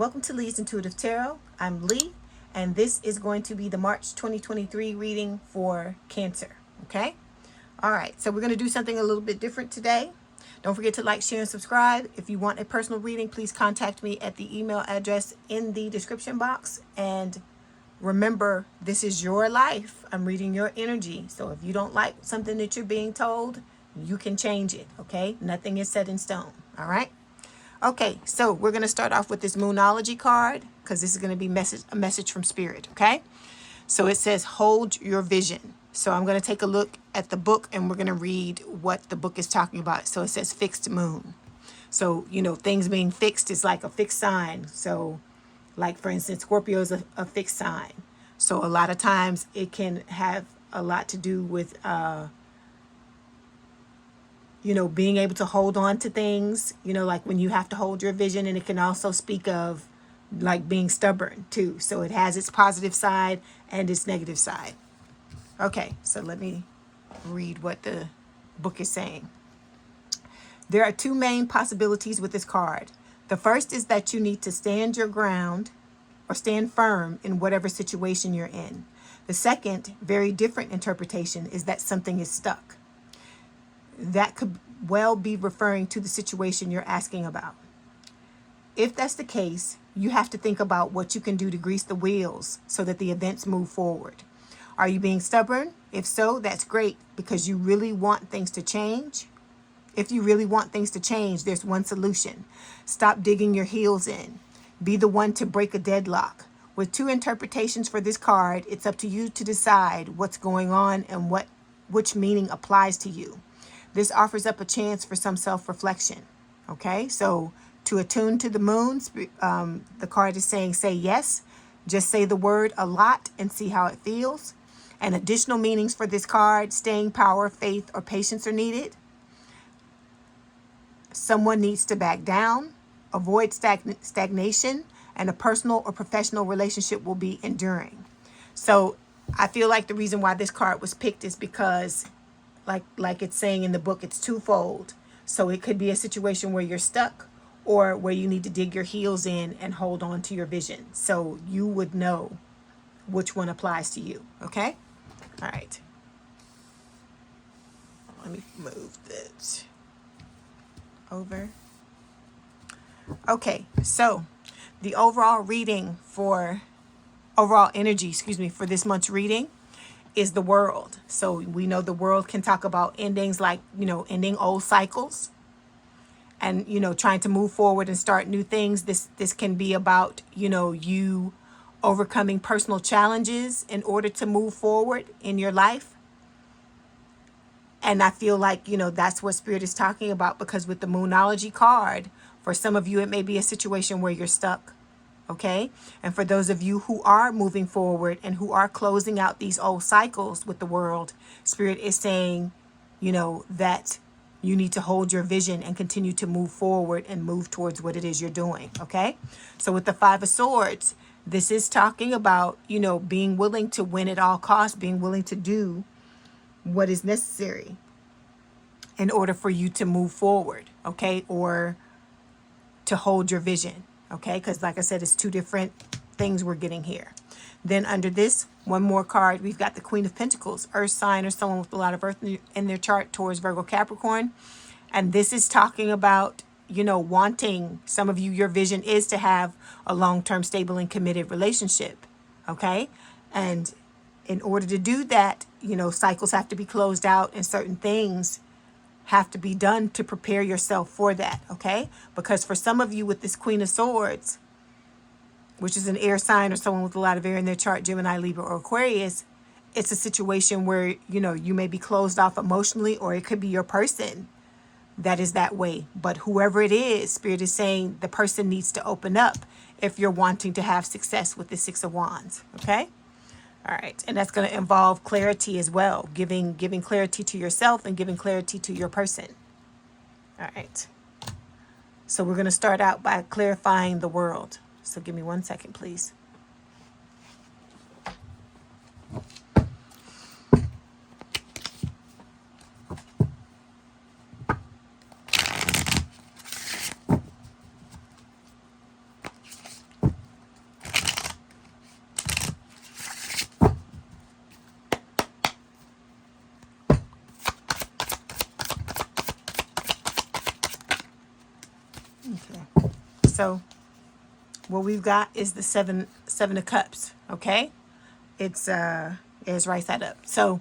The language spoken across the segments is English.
Welcome to Leigh's Intuitive Tarot. I'm Leigh, and this is going to be the March 2023 reading for Cancer. Okay? All right, so we're going to do something a little bit different today. Don't forget to like, share, and subscribe. If you want a personal reading, please contact me at the email address in the description box. And remember, this is your life. I'm reading your energy. So if you don't like something that you're being told, you can change it. Okay? Nothing is set in stone. All right? Okay, so we're going to start off with this Moonology card because this is going to be a message from Spirit, okay? So it says, hold your vision. So I'm going to take a look at the book and we're going to read what the book is talking about. So it says fixed moon. So, you know, things being fixed is like a fixed sign. So like, for instance, Scorpio is a fixed sign. So a lot of times it can have a lot to do with you know, being able to hold on to things, you know, like when you have to hold your vision. And it can also speak of like being stubborn too. So it has its positive side and its negative side. Okay, so let me read what the book is saying. There are two main possibilities with this card. The first is that you need to stand your ground or stand firm in whatever situation you're in. The second, very different interpretation is that something is stuck. That could well be referring to the situation you're asking about. If that's the case, you have to think about what you can do to grease the wheels so that the events move forward. Are you being stubborn? If so, that's great because you really want things to change. If you really want things to change, there's one solution. Stop digging your heels in. Be the one to break a deadlock. With two interpretations for this card, it's up to you to decide what's going on and which meaning applies to you. This offers up a chance for some self-reflection. Okay, so to attune to the moon, the card is saying, say yes. Just say the word a lot and see how it feels. And additional meanings for this card, staying power, faith, or patience are needed. Someone needs to back down, avoid stagnation, and a personal or professional relationship will be enduring. So I feel like the reason why this card was picked is because like it's saying in the book, it's twofold. So it could be a situation where you're stuck or where you need to dig your heels in and hold on to your vision. So you would know which one applies to you. Okay? All right. Let me move that over. Okay. So the overall energy, for this month's reading is the World. So we know the World can talk about endings like, you know, ending old cycles and, you know, trying to move forward and start new things. This can be about, you know, you overcoming personal challenges in order to move forward in your life. And I feel like, you know, that's what Spirit is talking about, because with the Moonology card, for some of you, it may be a situation where you're stuck. Okay. And for those of you who are moving forward and who are closing out these old cycles with the World, Spirit is saying, you know, that you need to hold your vision and continue to move forward and move towards what it is you're doing. Okay. So with the Five of Swords, this is talking about, you know, being willing to win at all costs, being willing to do what is necessary in order for you to move forward. Okay. Or to hold your vision. Okay, because like I said, it's two different things we're getting here. Then under this, one more card, we've got the Queen of Pentacles, Earth sign or someone with a lot of Earth in their chart, Taurus, Virgo, Capricorn. And this is talking about, you know, wanting, some of you, your vision is to have a long-term, stable, and committed relationship. Okay, and in order to do that, you know, cycles have to be closed out and certain things have to be done to prepare yourself for that. Okay, because for some of you with this Queen of Swords, which is an air sign or someone with a lot of air in their chart, Gemini, Libra, or Aquarius, it's a situation where, you know, you may be closed off emotionally, or it could be your person that is that way. But whoever it is, Spirit is saying the person needs to open up if you're wanting to have success with the Six of Wands. Okay. All right. And that's going to involve clarity as well, giving clarity to yourself and giving clarity to your person. All right. So we're going to start out by clarifying the World. So give me 1 second, please. So what we've got is the seven of cups. Okay, it's right side up. So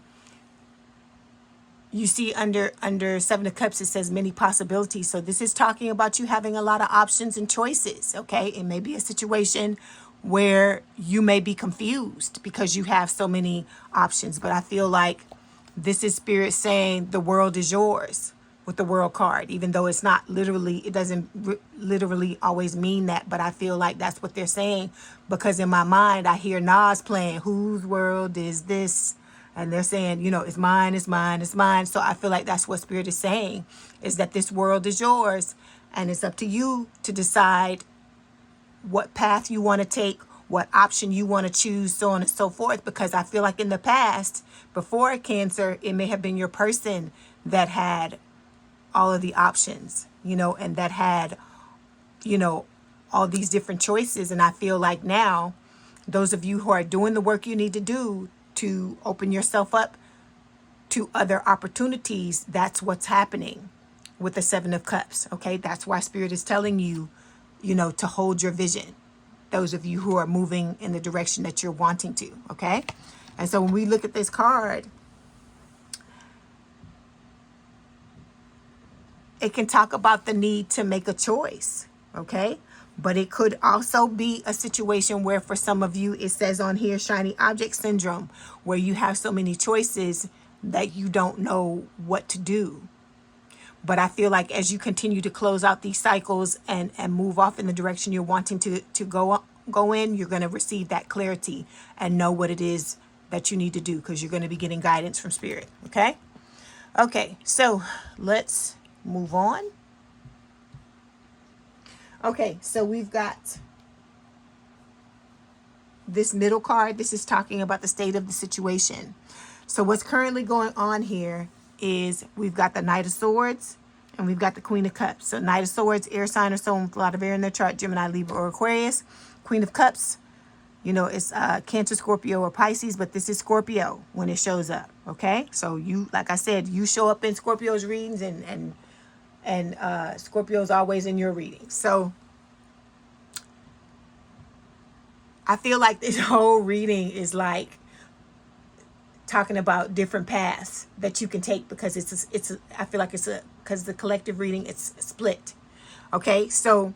you see under Seven of Cups, it says many possibilities. So this is talking about you having a lot of options and choices. Okay, it may be a situation where you may be confused because you have so many options. But I feel like this is Spirit saying the world is yours with the World card, even though it's not literally, it doesn't literally always mean that. But I feel like that's what they're saying, because in my mind, I hear Nas playing, whose world is this? And they're saying, you know, it's mine, it's mine, it's mine. So I feel like that's what Spirit is saying, is that this world is yours. And it's up to you to decide what path you want to take, what option you want to choose, so on and so forth. Because I feel like in the past, before Cancer, it may have been your person that had all of the options, you know, and that had, you know, all these different choices. And I feel like now, those of you who are doing the work you need to do to open yourself up to other opportunities, that's what's happening with the Seven of Cups. Okay, that's why Spirit is telling you, you know, to hold your vision. Those of you who are moving in the direction that you're wanting to. Okay, and so when we look at this card, it can talk about the need to make a choice. Okay, but it could also be a situation where for some of you, it says on here, shiny object syndrome, where you have so many choices that you don't know what to do. But I feel like as you continue to close out these cycles and move off in the direction you're wanting to go in, you're going to receive that clarity and know what it is that you need to do, because you're going to be getting guidance from Spirit. Okay? Okay, so let's move on. Okay, so we've got this middle card. This is talking about the state of the situation. So what's currently going on here is we've got the Knight of Swords and we've got the Queen of Cups. So Knight of Swords, air sign or someone with a lot of air in their chart, Gemini, Libra, or Aquarius. Queen of Cups, you know, it's Cancer, Scorpio, or Pisces, but this is Scorpio when it shows up. Okay, so you, like I said, you show up in Scorpio's readings, and Scorpio's always in your readings. So I feel like this whole reading is like talking about different paths that you can take, because I feel like because the collective reading, it's split. Okay, so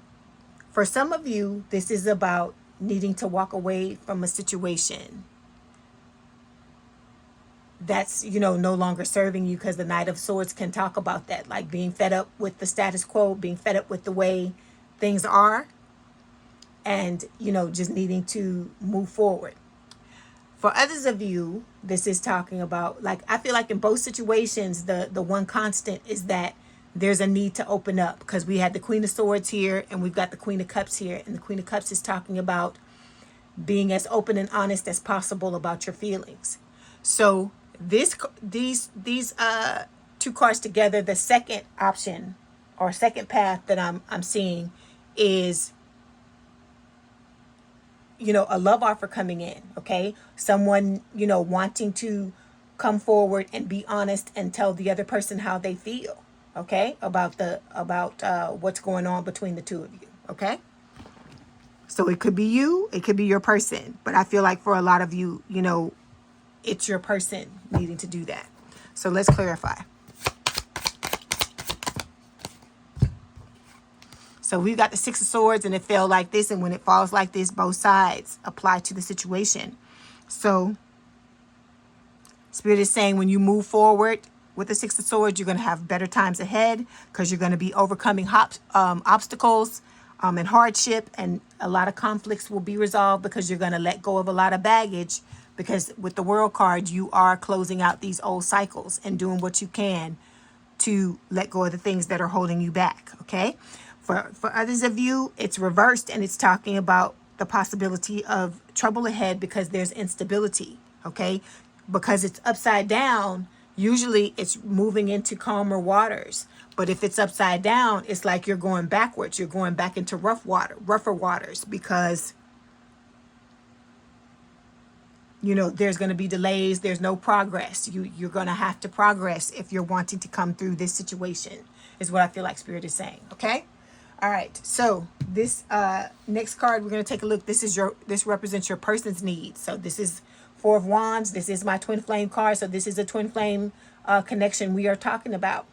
for some of you, this is about needing to walk away from a situation that's, you know, no longer serving you, because the Knight of Swords can talk about that, like being fed up with the status quo, being fed up with the way things are, and, you know, just needing to move forward. For others of you, this is talking about, like, I feel like in both situations, the one constant is that there's a need to open up, because we had the Queen of Swords here and we've got the Queen of Cups here, and the Queen of Cups is talking about being as open and honest as possible about your feelings. So these two cards together, the second option or second path that I'm seeing is, you know, a love offer coming in. Okay, someone, you know, wanting to come forward and be honest and tell the other person how they feel, okay, about what's going on between the two of you. Okay, so it could be you, it could be your person, but I feel like for a lot of you, you know, it's your person needing to do that. So let's clarify. So we've got the Six of Swords, and it fell like this. And when it falls like this, both sides apply to the situation. So Spirit is saying when you move forward with the Six of Swords, you're going to have better times ahead, because you're going to be overcoming obstacles and hardship, and a lot of conflicts will be resolved because you're going to let go of a lot of baggage, because with the World card, you are closing out these old cycles and doing what you can to let go of the things that are holding you back. Okay. For others of you, it's reversed, and it's talking about the possibility of trouble ahead because there's instability, okay? Because it's upside down, usually it's moving into calmer waters. But if it's upside down, it's like you're going backwards. You're going back into rougher waters, because, you know, there's going to be delays. There's no progress. You're going to have to progress if you're wanting to come through this situation, is what I feel like Spirit is saying, okay? All right, so this next card we're going to take a look. This represents your person's needs. So this is Four of Wands. This is my twin flame card. So this is a twin flame connection we are talking about,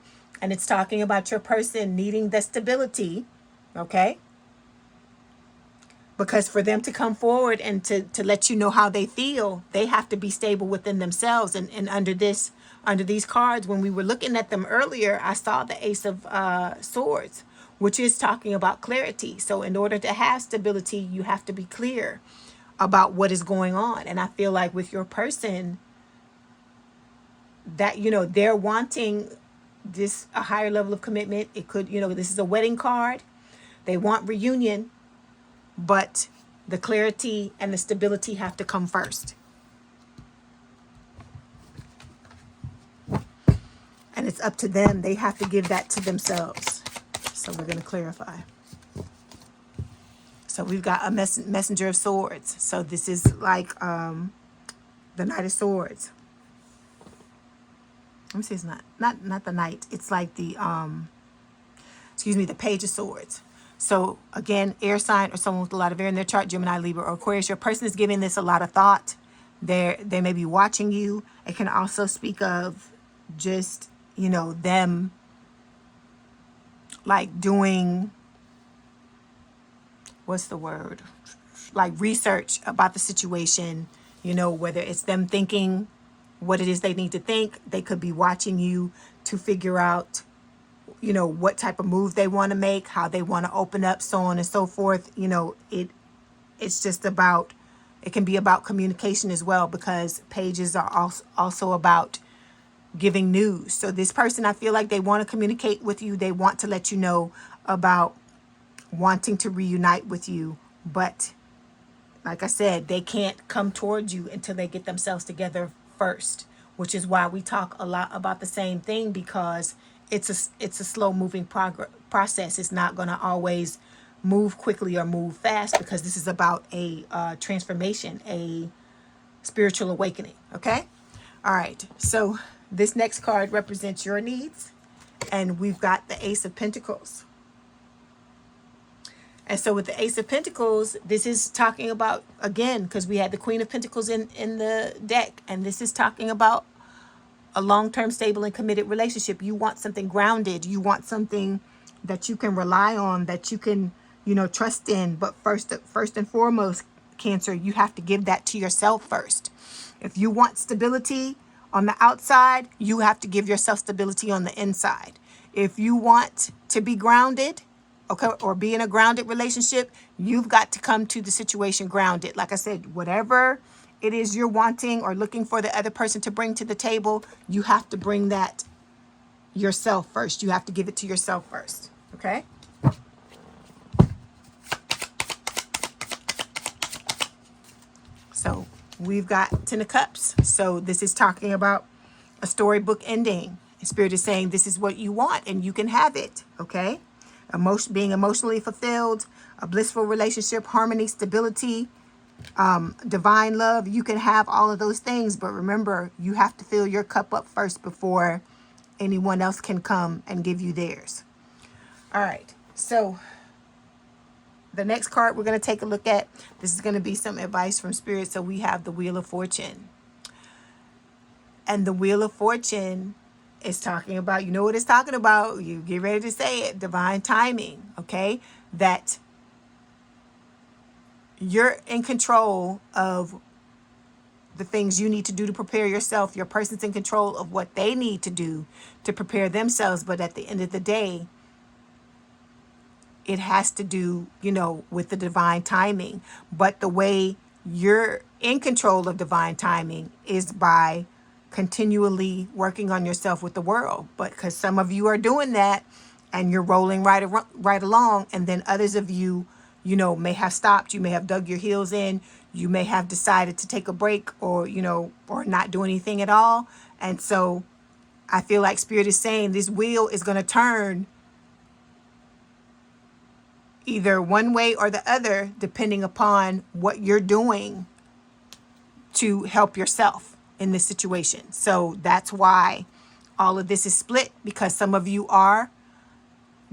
and it's talking about your person needing the stability. Okay, because for them to come forward and to let you know how they feel, they have to be stable within themselves. And under these cards, when we were looking at them earlier, I saw the Ace of Swords, which is talking about clarity. So in order to have stability, you have to be clear about what is going on. And I feel like with your person, that, you know, they're wanting a higher level of commitment. It could, you know, this is a wedding card. They want reunion, but the clarity and the stability have to come first. And it's up to them. They have to give that to themselves. So we're going to clarify. So we've got a messenger of swords. So this is like the Knight of Swords. Let me see, it's not the Knight. It's like the the Page of Swords. So again, air sign or someone with a lot of air in their chart, Gemini, Libra, or Aquarius. Your person is giving this a lot of thought. They may be watching you. It can also speak of just, you know, them like doing, what's the word? Like research about the situation, you know, whether it's them thinking what it is they need to think. They could be watching you to figure out, you know, what type of move they want to make, how they want to open up, so on and so forth. You know, it's just about, it can be about communication as well, because pages are also about giving news. So this person, I feel like they want to communicate with you. They want to let you know about wanting to reunite with you. But like I said, they can't come towards you until they get themselves together first, which is why we talk a lot about the same thing, because it's a slow moving process. It's not going to always move quickly or move fast, because this is about a transformation, a spiritual awakening. Okay. All right. So this next card represents your needs, and we've got the Ace of Pentacles. And so with the Ace of Pentacles, this is talking about, again, because we had the Queen of Pentacles in the deck, and this is talking about a long-term, stable, and committed relationship. You want something grounded. You want something that you can rely on, that you can, you know, trust in. But first and foremost, Cancer, you have to give that to yourself first. If you want stability on the outside, you have to give yourself stability on the inside. If you want to be grounded, okay, or be in a grounded relationship, you've got to come to the situation grounded. Like I said, whatever it is you're wanting or looking for the other person to bring to the table, you have to bring that yourself first. You have to give it to yourself first. Okay? So we've got Ten of Cups. So this is talking about a storybook ending. Spirit is saying this is what you want and you can have it. Okay? Being emotionally fulfilled, a blissful relationship, harmony, stability, divine love. You can have all of those things, but remember, you have to fill your cup up first before anyone else can come and give you theirs. All right, so the next card we're going to take a look at, this is going to be some advice from Spirit. So we have the Wheel of Fortune, and the Wheel of Fortune is talking about, you know what it's talking about, you get ready to say it, divine timing. Okay, that you're in control of the things you need to do to prepare yourself. Your person's in control of what they need to do to prepare themselves. But at the end of the day, it has to do, you know, with the divine timing. But the way you're in control of divine timing is by continually working on yourself with the world. But because some of you are doing that and you're rolling right along, and then others of you, you know, may have stopped. You may have dug your heels in. You may have decided to take a break, or, you know, or not do anything at all. And so I feel like Spirit is saying this wheel is going to turn either one way or the other, depending upon what you're doing to help yourself in this situation. So that's why all of this is split, because some of you are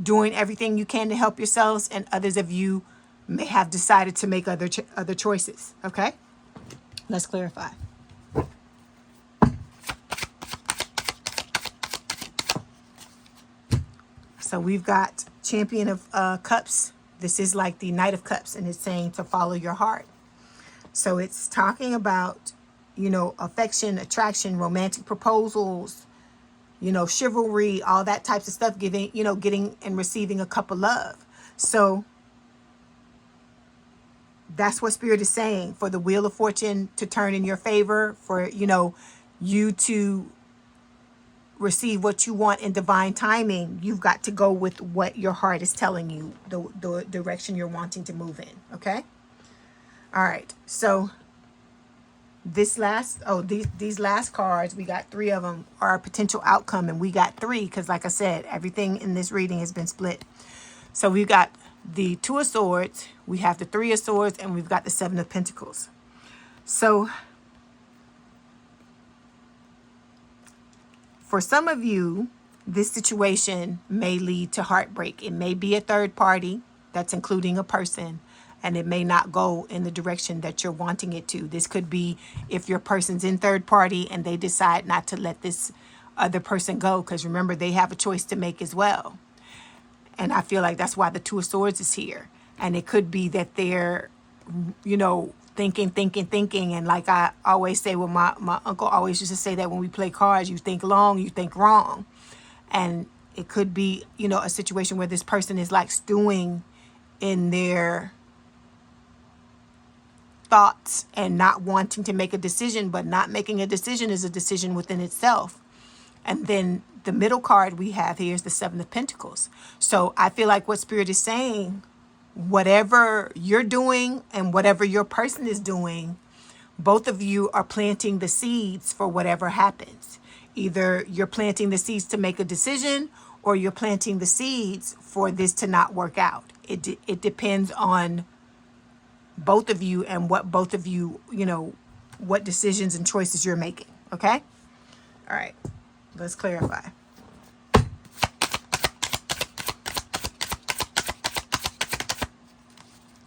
doing everything you can to help yourselves, and others of you may have decided to make other choices. Okay, let's clarify. So we've got Champion of Cups. This is like the Knight of Cups, and it's saying to follow your heart. So it's talking about, you know, affection, attraction, romantic proposals, you know, chivalry, all that types of stuff, giving, you know, getting and receiving a cup of love. So that's what Spirit is saying, for the Wheel of Fortune to turn in your favor, for, you know, you to receive what you want in divine timing. You've got to go with what your heart is telling you, the direction you're wanting to move in. Okay. All right. So these last cards, we got 3 of them, are a potential outcome, and we got 3 because, like I said, everything in this reading has been split. So we've got the 2 of Swords, we have the 3 of Swords, and we've got the 7 of Pentacles. So for some of you, this situation may lead to heartbreak. It may be a third party, that's including a person, and it may not go in the direction that you're wanting it to. This could be if your person's in third party and they decide not to let this other person go, because remember, they have a choice to make as well. And I feel like that's why the 2 of Swords is here. And it could be that they're, you know, thinking. And like I always say, well, my uncle always used to say that when we play cards, you think long, you think wrong. And it could be, you know, a situation where this person is like stewing in their thoughts and not wanting to make a decision, but not making a decision is a decision within itself. And then the middle card we have here is the 7 of Pentacles. So I feel like what Spirit is saying, whatever you're doing and whatever your person is doing, both of you are planting the seeds for whatever happens. Either you're planting the seeds to make a decision, or you're planting the seeds for this to not work out. It depends on both of you and what both of you, you know, what decisions and choices you're making. Okay? All right. Let's clarify.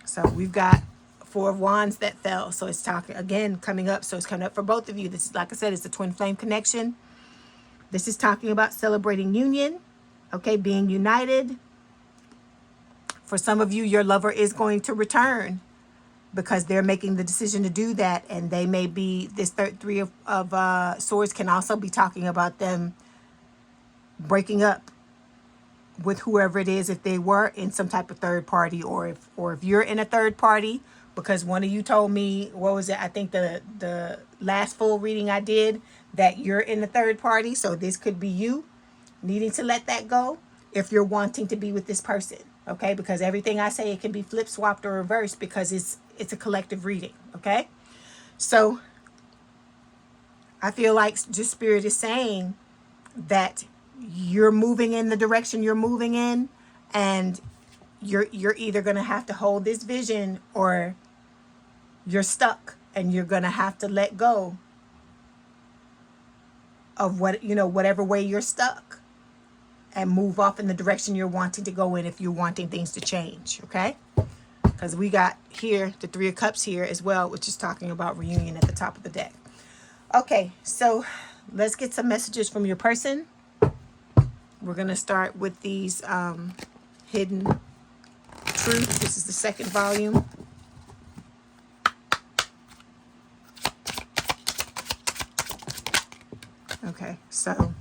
So we've got 4 of Wands that fell. So it's talking again, coming up. So it's coming up for both of you. This is, like I said, it's a twin flame connection. This is talking about celebrating union. Okay, being united. For some of you, your lover is going to return because they're making the decision to do that. And they may be, this 3 of Swords can also be talking about them breaking up with whoever it is, if they were in some type of third party, or if you're in a third party, because one of you told me, what was it? I think the last full reading I did, that you're in the third party. So this could be you needing to let that go if you're wanting to be with this person. Okay, because everything I say, it can be flip swapped or reversed, because it's a collective reading. Okay, so I feel like just Spirit is saying that you're moving in the direction you're moving in, and you're either going to have to hold this vision, or you're stuck and you're going to have to let go of what, you know, whatever way you're stuck, and move off in the direction you're wanting to go in if you're wanting things to change. Okay, because we got here the 3 of Cups here as well, which is talking about reunion at the top of the deck. Okay, so let's get some messages from your person. We're going to start with these Hidden Truth. This is the 2nd volume. Okay, so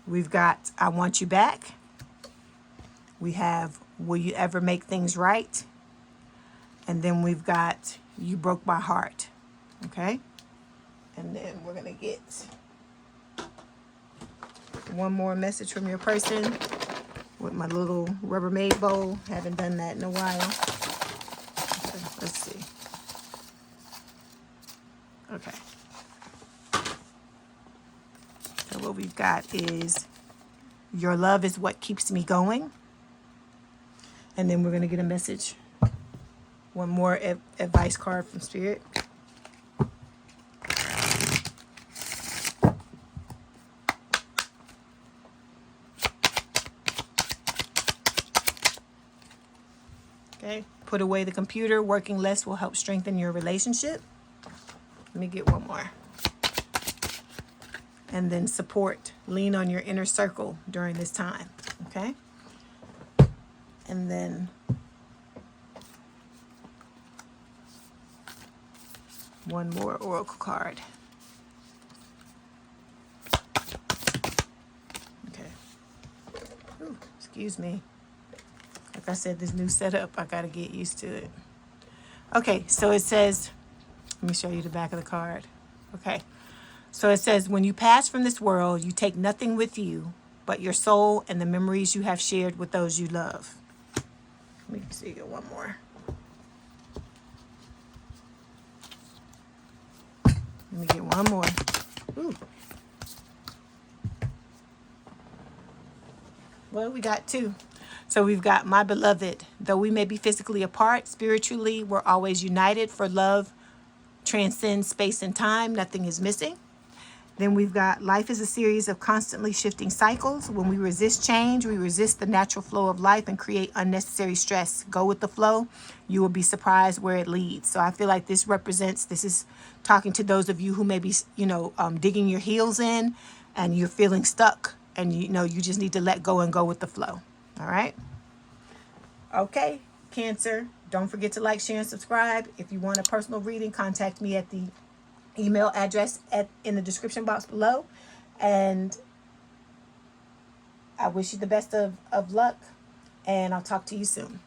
we've got I Want You Back. We have Will You Ever Make Things Right? And then we've got You Broke My Heart. Okay, and then we're going to get one more message from your person with my little Rubbermaid bowl. Haven't done that in a while. Okay, let's see. Okay. So what we've got is your love is what keeps me going. And then we're going to get a message. One more advice card from Spirit. Okay, put away the computer. Working less will help strengthen your relationship. Let me get one more. And then support. Lean on your inner circle during this time. Okay. And then one more oracle card. Okay. Ooh, excuse me. Like I said, this new setup, I got to get used to it. Okay, so it says, let me show you the back of the card. Okay. So it says, when you pass from this world, you take nothing with you but your soul and the memories you have shared with those you love. Let me see, get one more. Let me get one more. Ooh. Well, we got two. So we've got, my beloved, though we may be physically apart, spiritually, we're always united, for love transcends space and time. Nothing is missing. Then we've got, life is a series of constantly shifting cycles. When we resist change, we resist the natural flow of life and create unnecessary stress. Go with the flow. You will be surprised where it leads. So I feel like this is talking to those of you who may be, digging your heels in and you're feeling stuck and, you just need to let go and go with the flow. All right. Okay, Cancer. Don't forget to like, share, and subscribe. If you want a personal reading, contact me at the email address in the description box below. And I wish you the best of luck. And I'll talk to you soon.